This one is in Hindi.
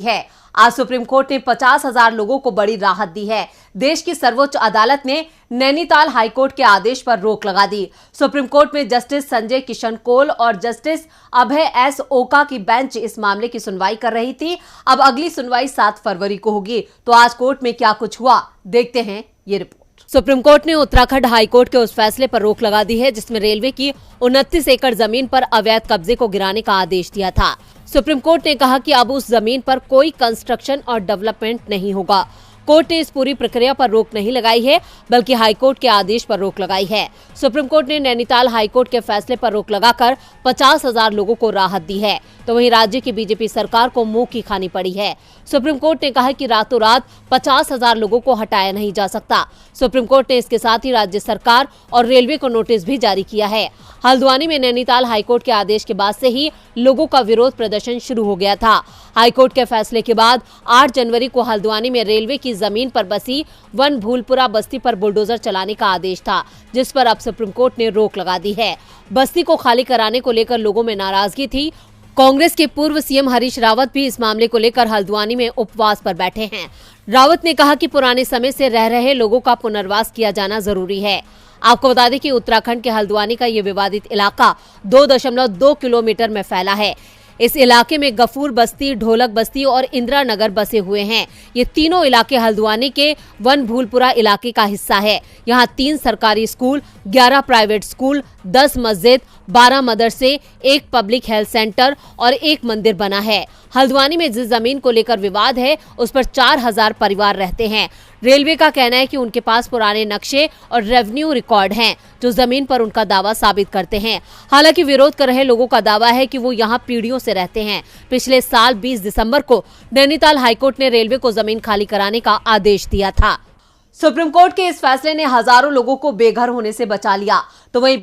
है। आज सुप्रीम कोर्ट ने 50,000 लोगों को बड़ी राहत दी है। देश की सर्वोच्च अदालत ने नैनीताल हाईकोर्ट के आदेश पर रोक लगा दी। सुप्रीम कोर्ट में जस्टिस संजय किशन कौल और जस्टिस अभय एस ओका की बेंच इस मामले की सुनवाई कर रही थी। अब अगली सुनवाई 7 फरवरी को होगी। तो आज कोर्ट में क्या कुछ हुआ, देखते हैं ये रिपोर्ट। सुप्रीम कोर्ट ने उत्तराखंड हाईकोर्ट के उस फैसले पर रोक लगा दी है जिसमें रेलवे की 29 एकड़ जमीन पर अवैध कब्जे को गिराने का आदेश दिया था। सुप्रीम कोर्ट ने कहा कि अब उस जमीन पर कोई कंस्ट्रक्शन और डेवलपमेंट नहीं होगा। कोर्ट ने इस पूरी प्रक्रिया पर रोक नहीं लगाई है, बल्कि हाईकोर्ट के आदेश पर रोक लगाई है। सुप्रीम कोर्ट ने नैनीताल हाईकोर्ट के फैसले पर रोक लगाकर 50,000 लोगों को राहत दी है, तो वहीं राज्य की बीजेपी सरकार को मुंह की खानी पड़ी है। सुप्रीम कोर्ट ने कहा कि रातों रात 50,000 लोगों को हटाया नहीं जा सकता। सुप्रीम कोर्ट ने इसके साथ ही राज्य सरकार और रेलवे को नोटिस भी जारी किया है। हल्द्वानी में नैनीताल हाईकोर्ट के आदेश के बाद से ही लोगों का विरोध प्रदर्शन शुरू हो गया था। हाईकोर्ट के फैसले के बाद 8 जनवरी को हल्द्वानी में रेलवे की जमीन पर बसी वन भूलपुरा बस्ती पर बुलडोजर चलाने का आदेश था, जिस पर अब सुप्रीम कोर्ट ने रोक लगा दी है। बस्ती को खाली कराने को लेकर लोगों में नाराजगी थी। कांग्रेस के पूर्व सीएम हरीश रावत भी इस मामले को लेकर हल्द्वानी में उपवास पर बैठे हैं। रावत ने कहा कि पुराने समय से रह रहे लोगों का पुनर्वास किया जाना जरूरी है। आपको बता दें कि उत्तराखंड के हल्द्वानी का ये विवादित इलाका 2.2 किलोमीटर में फैला है। इस इलाके में गफूर बस्ती, ढोलक बस्ती और इंदिरा नगर बसे हुए हैं। ये तीनों इलाके हल्द्वानी के वन भूलपुरा इलाके का हिस्सा है। यहाँ 3 सरकारी स्कूल, 11 प्राइवेट स्कूल, 10 मस्जिद, 12 मदरसे, 1 पब्लिक हेल्थ सेंटर और 1 मंदिर बना है। हल्द्वानी में जिस जमीन को लेकर विवाद है उस पर 4,000 परिवार रहते हैं। रेलवे का कहना है कि उनके पास पुराने नक्शे और रेवेन्यू रिकॉर्ड हैं, जो जमीन पर उनका दावा साबित करते हैं। हालांकि विरोध कर रहे लोगों का दावा है कि वो यहां पीढ़ियों से रहते हैं। पिछले साल 20 दिसंबर को नैनीताल हाईकोर्ट ने रेलवे को जमीन खाली कराने का आदेश दिया था। सुप्रीम कोर्ट के इस फैसले ने हजारों लोगों को बेघर होने से बचा लिया। तो वहीं